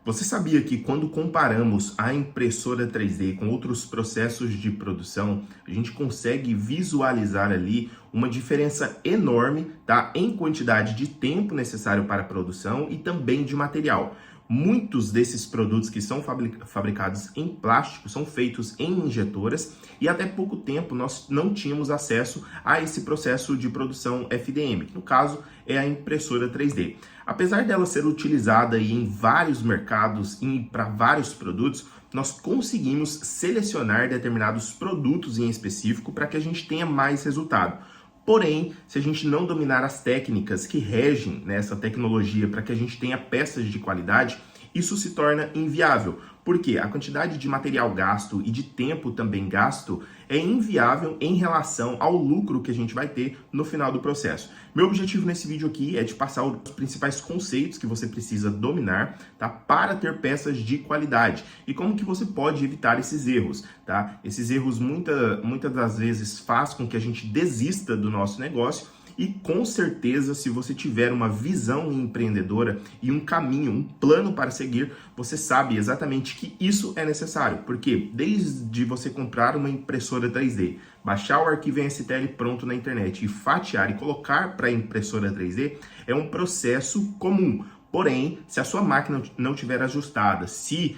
Você sabia que quando comparamos a impressora 3D com outros processos de produção, a gente consegue visualizar ali uma diferença enorme, tá, em quantidade de tempo necessário para a produção e também de material. Muitos desses produtos que são fabricados em plástico são feitos em injetoras e até pouco tempo nós não tínhamos acesso a esse processo de produção FDM, que no caso é a impressora 3D. Apesar dela ser utilizada em vários mercados e para vários produtos, nós conseguimos selecionar determinados produtos em específico para que a gente tenha mais resultado. Porém, se a gente não dominar as técnicas que regem essa tecnologia para que a gente tenha peças de qualidade, isso se torna inviável. Porque a quantidade de material gasto e de tempo também gasto é inviável em relação ao lucro que a gente vai ter no final do processo. Meu objetivo nesse vídeo aqui é de passar os principais conceitos que você precisa dominar, tá, para ter peças de qualidade e como que você pode evitar esses erros, tá? Esses erros muitas das vezes faz com que a gente desista do nosso negócio. E com certeza, se você tiver uma visão empreendedora e um caminho, um plano para seguir, você sabe exatamente que isso é necessário. Porque desde você comprar uma impressora 3D, baixar o arquivo em STL pronto na internet e fatiar e colocar para a impressora 3D, é um processo comum. Porém, se a sua máquina não estiver ajustada, se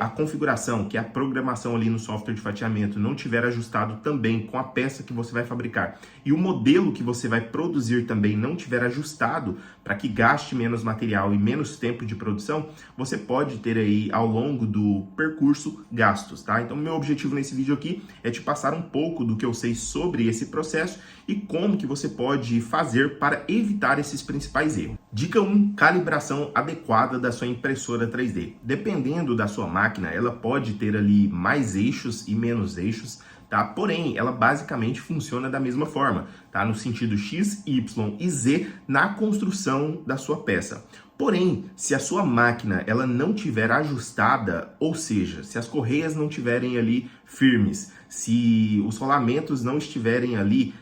a configuração, que é a programação ali no software de fatiamento, não estiver ajustado também com a peça que você vai fabricar e o modelo que você vai produzir também não estiver ajustado para que gaste menos material e menos tempo de produção, você pode ter aí ao longo do percurso gastos, tá? Então, meu objetivo nesse vídeo aqui é te passar um pouco do que eu sei sobre esse processo e como que você pode fazer para evitar esses principais erros. Dica 1, calibração adequada da sua impressora 3D. Dependendo da sua máquina, ela pode ter ali mais eixos e menos eixos, tá? Porém, ela basicamente funciona da mesma forma, tá? No sentido X, Y e Z na construção da sua peça. Porém, se a sua máquina ela não tiver ajustada, ou seja, se as correias não estiverem ali firmes, se os rolamentos não estiverem ali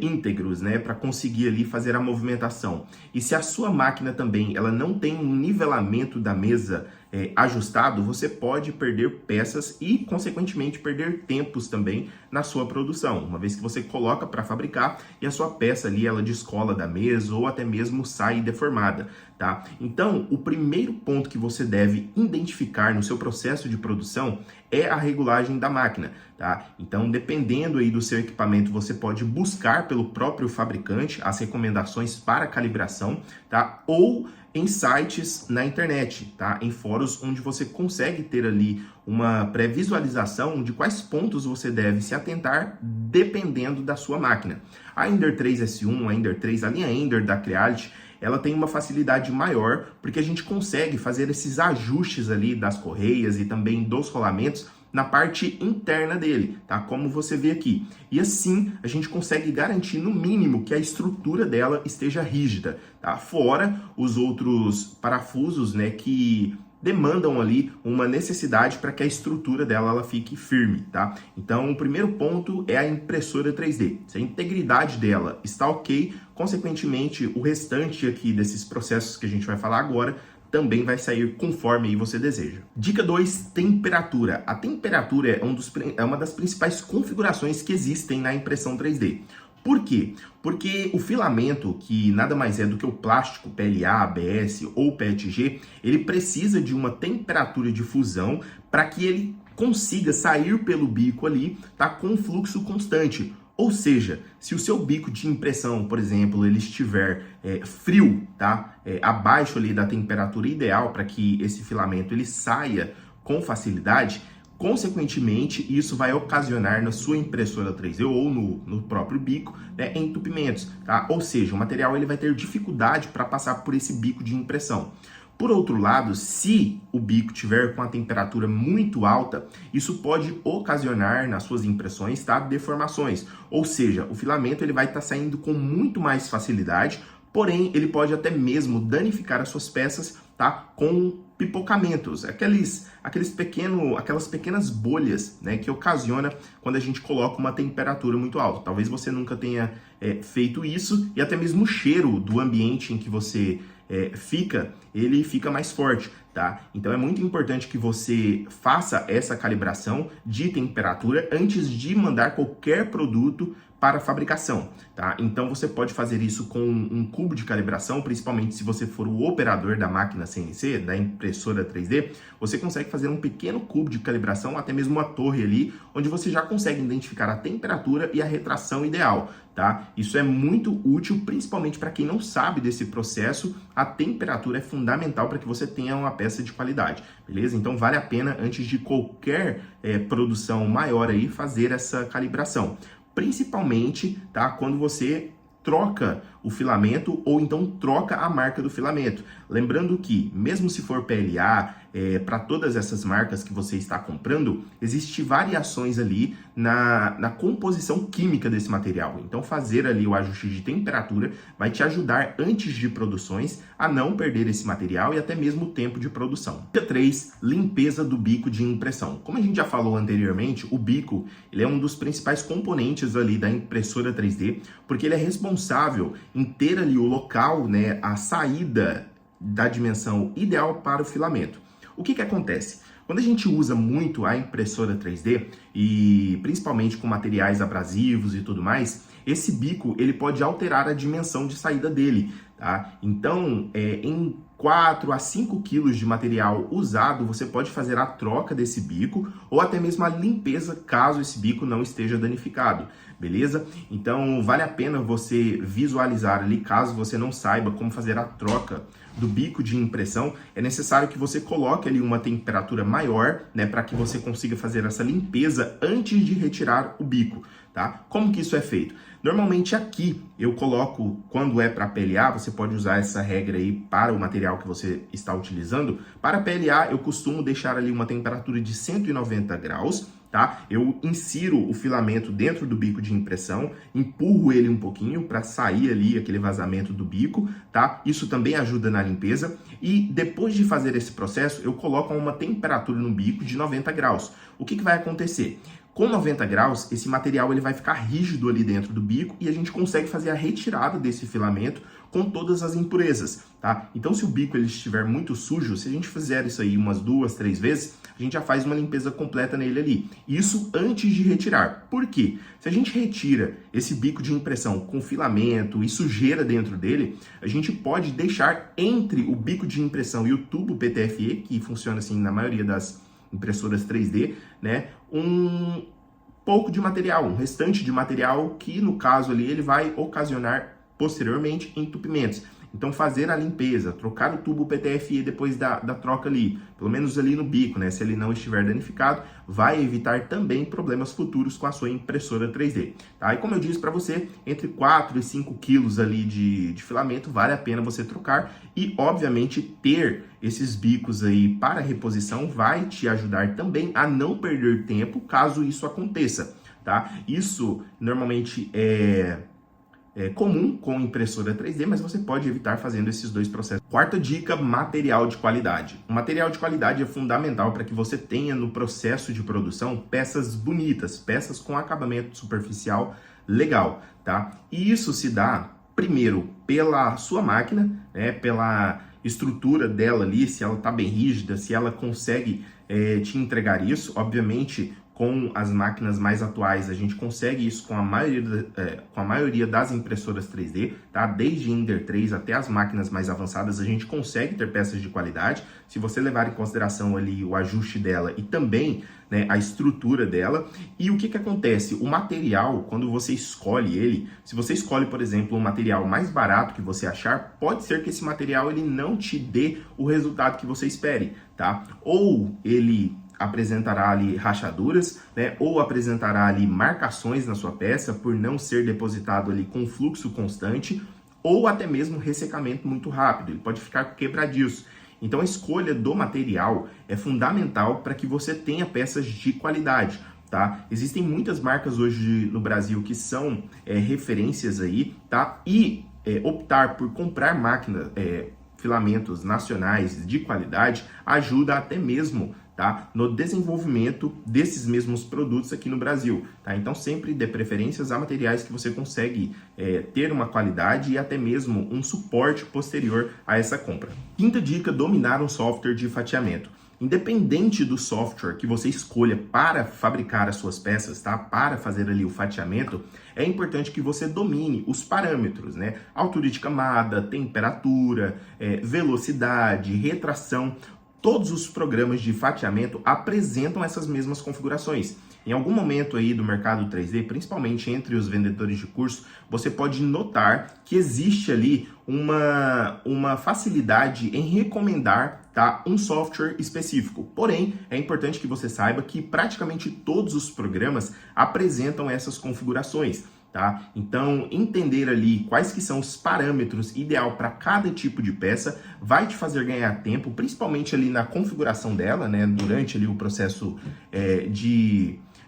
íntegros, né, para conseguir ali fazer a movimentação, e se a sua máquina também ela não tem um nivelamento da mesa ajustado, você pode perder peças e, consequentemente, perder tempos também na sua produção, uma vez que você coloca para fabricar e a sua peça ali ela descola da mesa ou até mesmo sai deformada, tá? Então, o primeiro ponto que você deve identificar no seu processo de produção é a regulagem da máquina, tá? Então, dependendo aí do seu equipamento, você pode buscar pelo próprio fabricante as recomendações para calibração, tá? Ou em sites na internet, tá? Em fóruns onde você consegue ter ali uma pré-visualização de quais pontos você deve se atentar dependendo da sua máquina. A Ender 3S1, a Ender 3, a linha Ender da Creality, ela tem uma facilidade maior porque a gente consegue fazer esses ajustes ali das correias e também dos rolamentos na parte interna dele, tá? Como você vê aqui. E assim, a gente consegue garantir no mínimo que a estrutura dela esteja rígida, tá? Fora os outros parafusos, né, que demandam ali uma necessidade para que a estrutura dela ela fique firme, tá? Então, o primeiro ponto é a impressora 3D. Se a integridade dela está ok, consequentemente, o restante aqui desses processos que a gente vai falar agora também vai sair conforme aí você deseja. Dica 2, temperatura. A temperatura é uma das principais configurações que existem na impressão 3D. Por quê? Porque o filamento, que nada mais é do que o plástico PLA, ABS ou PETG, ele precisa de uma temperatura de fusão para que ele consiga sair pelo bico ali, tá, com um fluxo constante. Ou seja, se o seu bico de impressão, por exemplo, ele estiver frio, tá, abaixo ali da temperatura ideal para que esse filamento ele saia com facilidade, consequentemente, isso vai ocasionar na sua impressora 3D ou no próprio bico, né, entupimentos, tá? Ou seja, o material ele vai ter dificuldade para passar por esse bico de impressão. Por outro lado, se o bico tiver com a temperatura muito alta, isso pode ocasionar nas suas impressões, tá, deformações. Ou seja, o filamento ele vai estar saindo com muito mais facilidade, porém ele pode até mesmo danificar as suas peças, tá, com pipocamentos, aquelas pequenas bolhas, né, que ocasiona quando a gente coloca uma temperatura muito alta. Talvez você nunca tenha feito isso e até mesmo o cheiro do ambiente em que você ele fica mais forte, tá? Então é muito importante que você faça essa calibração de temperatura antes de mandar qualquer produto para fabricação, tá? Então você pode fazer isso com um cubo de calibração, principalmente se você for o operador da máquina CNC, da impressora 3D, você consegue fazer um pequeno cubo de calibração, até mesmo uma torre ali, onde você já consegue identificar a temperatura e a retração ideal, tá? Isso é muito útil, principalmente para quem não sabe desse processo. A temperatura é fundamental para que você tenha uma peça de qualidade, beleza? Então vale a pena, antes de qualquer produção maior aí, fazer essa calibração. Principalmente, tá, quando você troca o filamento ou então troca a marca do filamento. Lembrando que, mesmo se for PLA, para todas essas marcas que você está comprando, existem variações ali na composição química desse material. Então, fazer ali o ajuste de temperatura vai te ajudar, antes de produções, a não perder esse material e até mesmo o tempo de produção. Dica 3, limpeza do bico de impressão. Como a gente já falou anteriormente, o bico ele é um dos principais componentes ali da impressora 3D, porque ele é responsável em ter ali o local, né, a saída da dimensão ideal para o filamento. O que acontece? Quando a gente usa muito a impressora 3D, e principalmente com materiais abrasivos e tudo mais, esse bico ele pode alterar a dimensão de saída dele, tá? Então, em 4 a 5 quilos de material usado, você pode fazer a troca desse bico ou até mesmo a limpeza, caso esse bico não esteja danificado, beleza? Então, vale a pena você visualizar ali, caso você não saiba como fazer a troca do bico de impressão. É necessário que você coloque ali uma temperatura maior, né, para que você consiga fazer essa limpeza antes de retirar o bico, tá? Como que isso é feito? Normalmente aqui eu coloco, quando é para PLA, você pode usar essa regra aí para o material que você está utilizando. Para PLA eu costumo deixar ali uma temperatura de 190 graus, tá? Eu insiro o filamento dentro do bico de impressão, empurro ele um pouquinho para sair ali aquele vazamento do bico, tá? Isso também ajuda na limpeza. E depois de fazer esse processo, eu coloco uma temperatura no bico de 90 graus. O que vai acontecer? Com 90 graus, esse material ele vai ficar rígido ali dentro do bico e a gente consegue fazer a retirada desse filamento com todas as impurezas, tá? Então, se o bico ele estiver muito sujo, se a gente fizer isso aí umas 2, 3 vezes, a gente já faz uma limpeza completa nele ali. Isso antes de retirar. Por quê? Se a gente retira esse bico de impressão com filamento e sujeira dentro dele, a gente pode deixar entre o bico de impressão e o tubo PTFE, que funciona assim na maioria das impressoras 3D, né, um pouco de material, um restante de material que, no caso ali, ele vai ocasionar posteriormente entupimentos. Então, fazer a limpeza, trocar o tubo PTFE depois da troca ali, pelo menos ali no bico, né? Se ele não estiver danificado, vai evitar também problemas futuros com a sua impressora 3D, tá? E como eu disse para você, entre 4 e 5 quilos ali de filamento, vale a pena você trocar e, obviamente, ter esses bicos aí para reposição vai te ajudar também a não perder tempo caso isso aconteça, tá? Isso normalmente é comum com impressora 3D, mas você pode evitar fazendo esses dois processos. Quarta dica, material de qualidade. O material de qualidade é fundamental para que você tenha no processo de produção peças bonitas, peças com acabamento superficial legal, tá? E isso se dá, primeiro, pela sua máquina, né, pela estrutura dela ali, se ela está bem rígida, se ela consegue te entregar isso. Obviamente, com as máquinas mais atuais, a gente consegue isso com a maioria das impressoras 3D, tá? Desde Ender 3 até as máquinas mais avançadas, a gente consegue ter peças de qualidade, se você levar em consideração ali o ajuste dela e também, né, a estrutura dela. E o que acontece? O material, quando você escolhe ele, se você escolhe, por exemplo, um material mais barato que você achar, pode ser que esse material ele não te dê o resultado que você espere, tá? Ou ele apresentará ali rachaduras, né, ou apresentará ali marcações na sua peça por não ser depositado ali com fluxo constante, ou até mesmo ressecamento muito rápido, ele pode ficar quebradiço. Então a escolha do material é fundamental para que você tenha peças de qualidade, tá? Existem muitas marcas hoje no Brasil que são referências aí, tá? E optar por comprar filamentos nacionais de qualidade ajuda até mesmo, tá? No desenvolvimento desses mesmos produtos aqui no Brasil, tá? Então sempre dê preferências a materiais que você consegue ter uma qualidade e até mesmo um suporte posterior a essa compra. Quinta dica: dominar um software de fatiamento. Independente do software que você escolha para fabricar as suas peças, tá? Para fazer ali o fatiamento, é importante que você domine os parâmetros, né? Altura de camada, temperatura, velocidade, retração. Todos os programas de fatiamento apresentam essas mesmas configurações. Em algum momento aí do mercado 3D, principalmente entre os vendedores de curso, você pode notar que existe ali uma facilidade em recomendar, tá, um software específico. Porém, é importante que você saiba que praticamente todos os programas apresentam essas configurações. Tá? Então, entender ali quais que são os parâmetros ideal para cada tipo de peça vai te fazer ganhar tempo, principalmente ali na configuração dela, né? Durante ali o processo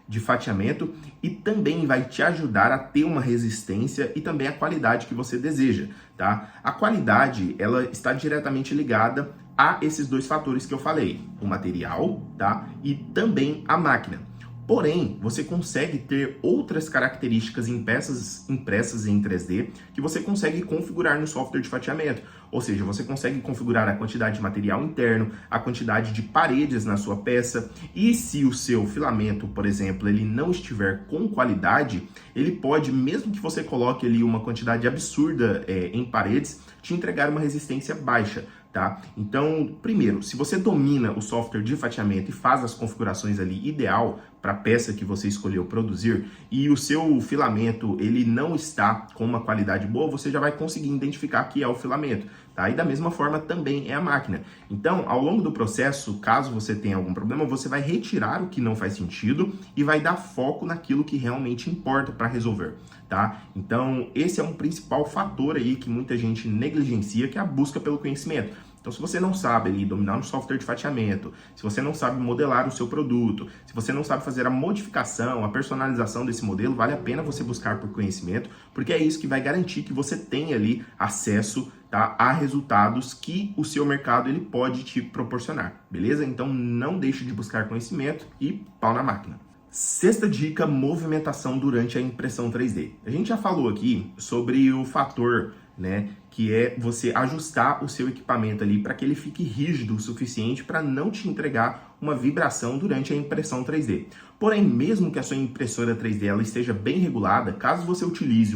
de fatiamento, e também vai te ajudar a ter uma resistência e também a qualidade que você deseja, tá? A qualidade, ela está diretamente ligada a esses dois fatores que eu falei, o material, tá? E também a máquina. Porém, você consegue ter outras características em peças impressas em 3D que você consegue configurar no software de fatiamento. Ou seja, você consegue configurar a quantidade de material interno, a quantidade de paredes na sua peça, e se o seu filamento, por exemplo, ele não estiver com qualidade, ele pode, mesmo que você coloque ali uma quantidade absurda em paredes, te entregar uma resistência baixa. Tá? Então, primeiro, se você domina o software de fatiamento e faz as configurações ali ideal para a peça que você escolheu produzir, e o seu filamento ele não está com uma qualidade boa, você já vai conseguir identificar que é o filamento. Tá? E da mesma forma também é a máquina. Então, ao longo do processo, caso você tenha algum problema, você vai retirar o que não faz sentido e vai dar foco naquilo que realmente importa para resolver. Tá? Então, esse é um principal fator aí que muita gente negligencia, que é a busca pelo conhecimento. Então, se você não sabe ali dominar um software de fatiamento, se você não sabe modelar o seu produto, se você não sabe fazer a modificação, a personalização desse modelo, vale a pena você buscar por conhecimento, porque é isso que vai garantir que você tenha ali acesso, tá, a resultados que o seu mercado ele pode te proporcionar, beleza? Então, não deixe de buscar conhecimento e pau na máquina. Sexta dica: movimentação durante a impressão 3D. A gente já falou aqui sobre o fator, né, que é você ajustar o seu equipamento ali para que ele fique rígido o suficiente para não te entregar uma vibração durante a impressão 3D. Porém, mesmo que a sua impressora 3D ela esteja bem regulada, caso você utilize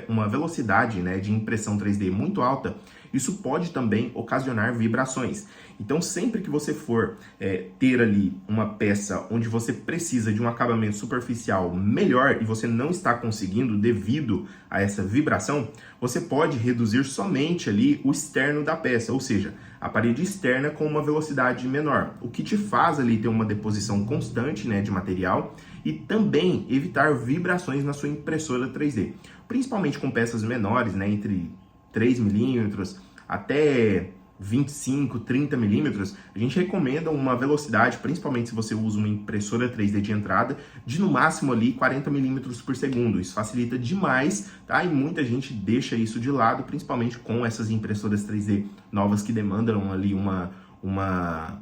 uma velocidade, né, de impressão 3D muito alta, isso pode também ocasionar vibrações. Então, sempre que você for ter ali uma peça onde você precisa de um acabamento superficial melhor e você não está conseguindo devido a essa vibração, você pode reduzir somente ali o externo da peça, ou seja, a parede externa com uma velocidade menor, o que te faz ali ter uma deposição constante, né, de material e também evitar vibrações na sua impressora 3D, principalmente com peças menores, né, entre 3 milímetros até 25, 30 milímetros, a gente recomenda uma velocidade, principalmente se você usa uma impressora 3D de entrada, de no máximo ali 40 milímetros por segundo. Isso facilita demais, tá? E muita gente deixa isso de lado, principalmente com essas impressoras 3D novas que demandam ali uma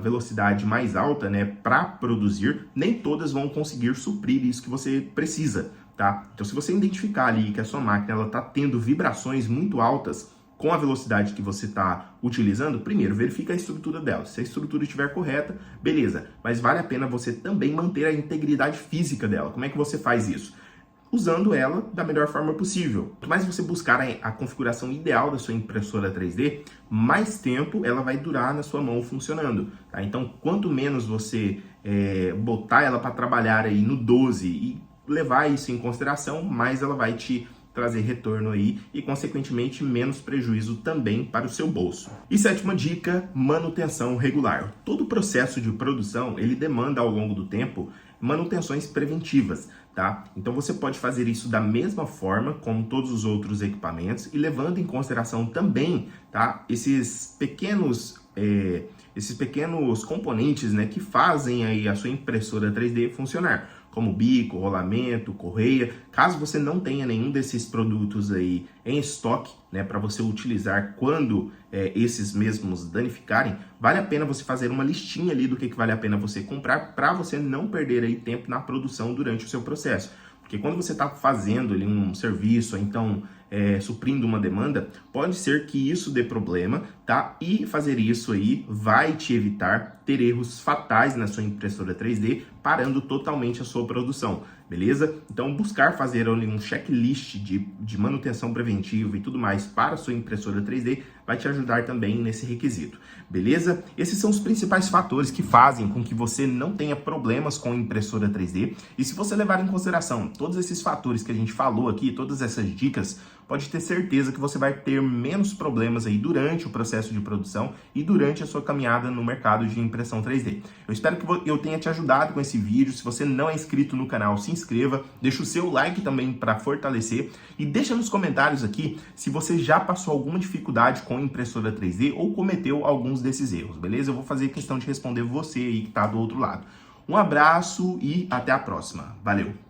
velocidade mais alta, né, para produzir. Nem todas vão conseguir suprir isso que você precisa, tá? Então, se você identificar ali que a sua máquina ela tá tendo vibrações muito altas com a velocidade que você está utilizando, primeiro, verifica a estrutura dela. Se a estrutura estiver correta, beleza. Mas vale a pena você também manter a integridade física dela. Como é que você faz isso? Usando ela da melhor forma possível. Quanto mais você buscar a configuração ideal da sua impressora 3D, mais tempo ela vai durar na sua mão funcionando. Tá? Então, quanto menos você botar ela para trabalhar aí no 12 e levar isso em consideração, mais ela vai te trazer retorno aí e, consequentemente, menos prejuízo também para o seu bolso. E sétima dica: manutenção regular. Todo processo de produção, ele demanda ao longo do tempo manutenções preventivas, tá? Então você pode fazer isso da mesma forma como todos os outros equipamentos e levando em consideração também, tá, esses pequenos componentes, né, que fazem aí a sua impressora 3D funcionar, como bico, rolamento, correia. Caso você não tenha nenhum desses produtos aí em estoque, né, para você utilizar quando esses mesmos danificarem, vale a pena você fazer uma listinha ali do que vale a pena você comprar para você não perder aí tempo na produção durante o seu processo. Porque quando você está fazendo ali um serviço, ou então suprindo uma demanda, pode ser que isso dê problema, tá? E fazer isso aí vai te evitar ter erros fatais na sua impressora 3D, parando totalmente a sua produção, beleza? Então, buscar fazer ali um checklist de manutenção preventiva e tudo mais para a sua impressora 3D vai te ajudar também nesse requisito, beleza? Esses são os principais fatores que fazem com que você não tenha problemas com impressora 3D. E se você levar em consideração todos esses fatores que a gente falou aqui, todas essas dicas, pode ter certeza que você vai ter menos problemas aí durante o processo de produção e durante a sua caminhada no mercado de impressão 3D. Eu espero que eu tenha te ajudado com esse vídeo. Se você não é inscrito no canal, se inscreva, deixa o seu like também para fortalecer e deixa nos comentários aqui se você já passou alguma dificuldade com impressora 3D ou cometeu alguns desses erros, beleza? Eu vou fazer questão de responder você aí que está do outro lado. Um abraço e até a próxima. Valeu!